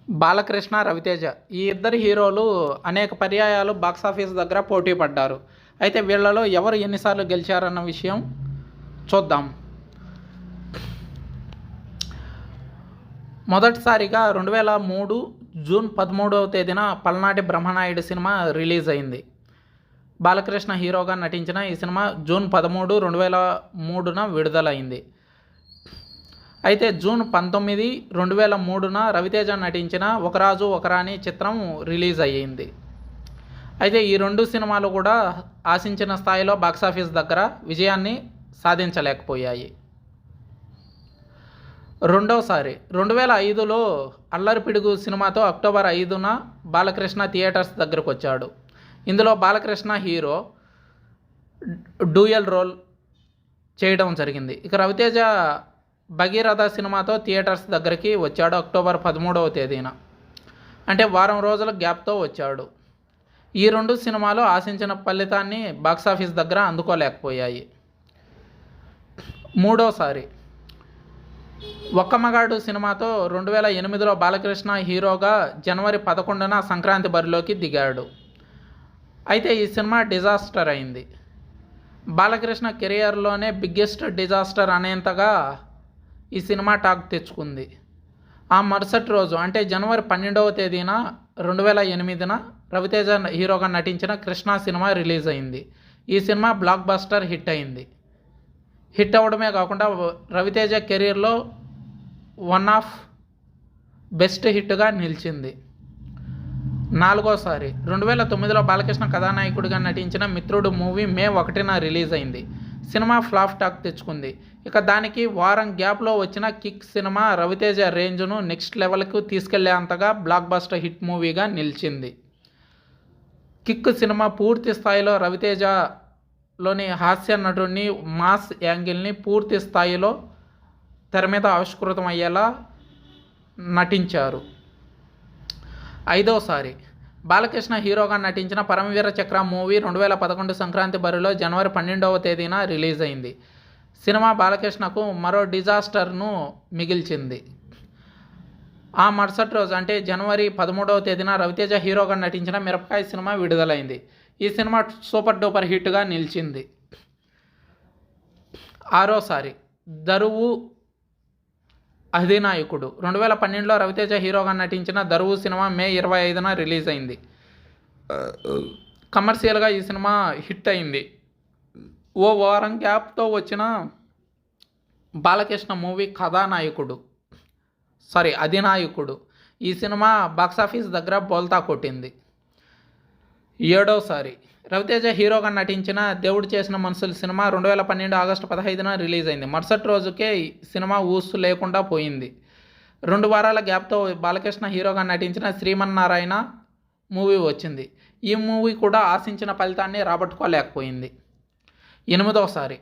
బాలకృష్ణ, రవితేజ ఈ ఇద్దరు హీరోలు అనేక పర్యాయాలు బాక్సాఫీస్ దగ్గర పోటీ పడ్డారు. అయితే వీళ్ళలో ఎవరు ఎన్నిసార్లు గెలిచారన్న విషయం చూద్దాం. మొదటిసారిగా 2003 జూన్ 13వ తేదీన పల్నాటి బ్రహ్మనాయుడు సినిమా రిలీజ్ అయింది. బాలకృష్ణ హీరోగా నటించిన ఈ సినిమా జూన్ 13, 2003న విడుదలైంది. అయితే జూన్ 19, 2003న రవితేజ నటించిన ఒక రాజు ఒక రాణి చిత్రం రిలీజ్ అయ్యింది. అయితే ఈ రెండు సినిమాలు కూడా ఆశించిన స్థాయిలో బాక్సాఫీస్ దగ్గర విజయాన్ని సాధించలేకపోయాయి. రెండోసారి 2005లో అల్లరి పిడుగు సినిమాతో అక్టోబర్ 5న బాలకృష్ణ థియేటర్స్ దగ్గరకు వచ్చాడు. ఇందులో బాలకృష్ణ హీరో డ్యూయల్ రోల్ చేయడం జరిగింది. ఇక రవితేజ భగీరథ సినిమాతో థియేటర్స్ దగ్గరికి వచ్చాడు అక్టోబర్ 13వ తేదీన. అంటే వారం రోజుల గ్యాప్తో వచ్చాడు. ఈ రెండు సినిమాలు ఆశించిన ఫలితాన్ని బాక్సాఫీస్ దగ్గర అందుకోలేకపోయాయి. మూడోసారి ఒక్క మగాడు సినిమాతో 2008లో బాలకృష్ణ హీరోగా జనవరి 11న సంక్రాంతి బరిలోకి దిగాడు. అయితే ఈ సినిమా డిజాస్టర్ అయింది. బాలకృష్ణ కెరియర్లోనే బిగ్గెస్ట్ డిజాస్టర్ అనేంతగా ఈ సినిమా టాక్ తెచ్చుకుంది. ఆ మరుసటి రోజు అంటే జనవరి 12వ తేదీన 2008న రవితేజ హీరోగా నటించిన కృష్ణ సినిమా రిలీజ్ అయింది. ఈ సినిమా బ్లాక్ బస్టర్ హిట్ అయింది. హిట్ అవ్వడమే కాకుండా రవితేజ కెరీర్లో వన్ ఆఫ్ బెస్ట్ హిట్గా నిలిచింది. నాలుగోసారి 2009లో బాలకృష్ణ కథానాయకుడిగా నటించిన మిత్రుడు మూవీ మే 1న రిలీజ్ అయింది. సినిమా ఫ్లాప్ టాక్ తెచ్చుకుంది. ఇక దానికి వారం గ్యాప్లో వచ్చిన కిక్ సినిమా రవితేజ రేంజ్ను నెక్స్ట్ లెవెల్కు తీసుకెళ్లేంతగా బ్లాక్ బస్టర్ హిట్ మూవీగా నిలిచింది. కిక్ సినిమా పూర్తి స్థాయిలో రవితేజలోని హాస్య నటుడిని, మాస్ యాంగిల్ని పూర్తి స్థాయిలో తెర మీద ఆవిష్కృతం అయ్యేలా నటించారు. ఐదోసారి బాలకృష్ణ హీరోగా నటించిన పరమవీర చక్ర మూవీ 2011 సంక్రాంతి బరిలో జనవరి 12వ తేదీన రిలీజ్ అయింది. సినిమా బాలకృష్ణకు మరో డిజాస్టర్ను మిగిల్చింది. ఆ మరుసటి రోజు అంటే జనవరి 13వ తేదీన రవితేజ హీరోగా నటించిన మిరపకాయ సినిమా విడుదలైంది. ఈ సినిమా సూపర్ డూపర్ హిట్గా నిలిచింది. ఆరోసారి దరువు అధినాయకుడు 2012లో రవితేజ హీరోగా నటించిన దరువు సినిమా మే 25న రిలీజ్ అయింది. కమర్షియల్గా ఈ సినిమా హిట్ అయింది. ఓ వారం గ్యాప్తో వచ్చిన బాలకృష్ణ మూవీ అధినాయకుడు ఈ సినిమా బాక్సాఫీస్ దగ్గర బోల్తా కొట్టింది. ఏడోసారి రవితేజ హీరోగా నటించిన దేవుడు చేసిన మనుషులు సినిమా 2012 ఆగస్టు 15న రిలీజ్ అయింది. మరుసటి రోజుకే సినిమా ఊసు లేకుండా పోయింది. 2 వారాల గ్యాప్తో బాలకృష్ణ హీరోగా నటించిన శ్రీమన్నారాయణ మూవీ వచ్చింది. ఈ మూవీ కూడా ఆశించిన ఫలితాన్ని రాబట్టుకోలేకపోయింది. ఎనిమిదోసారి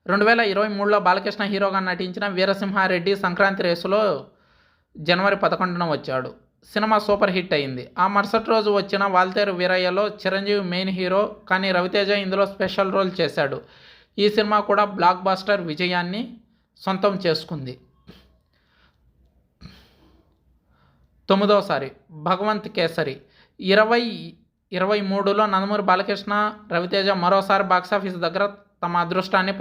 2023లో బాలకృష్ణ హీరోగా నటించిన వీరసింహారెడ్డి సంక్రాంతి రేసులో జనవరి 11న వచ్చాడు. సినిమా సూపర్ హిట్ అయింది. ఆ మరుసటి రోజు వచ్చిన వాల్తేరు వీరయ్యలో చిరంజీవి మెయిన్ హీరో, కానీ రవితేజ ఇందులో స్పెషల్ రోల్ చేశాడు. ఈ సినిమా కూడా బ్లాక్ బస్టర్ విజయాన్ని సొంతం చేసుకుంది. తొమ్మిదోసారి భగవంత్ కేసరి 2023లో నందమూరి బాలకృష్ణ, రవితేజ మరోసారి బాక్సాఫీస్ దగ్గర తమ అదృష్టాన్ని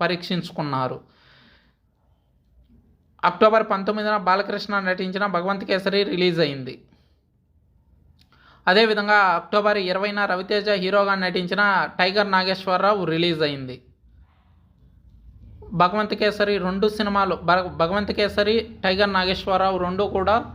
పరీక్షించుకున్నారు. అక్టోబర్ 19న బాలకృష్ణ నటించిన భగవంత్ కేసరి రిలీజ్ అయింది. అదేవిధంగా అక్టోబర్ 20న రవితేజ హీరోగా నటించిన టైగర్ నాగేశ్వరరావు రిలీజ్ అయింది. భగవంత్ కేసరి, టైగర్ నాగేశ్వరరావు రెండు కూడా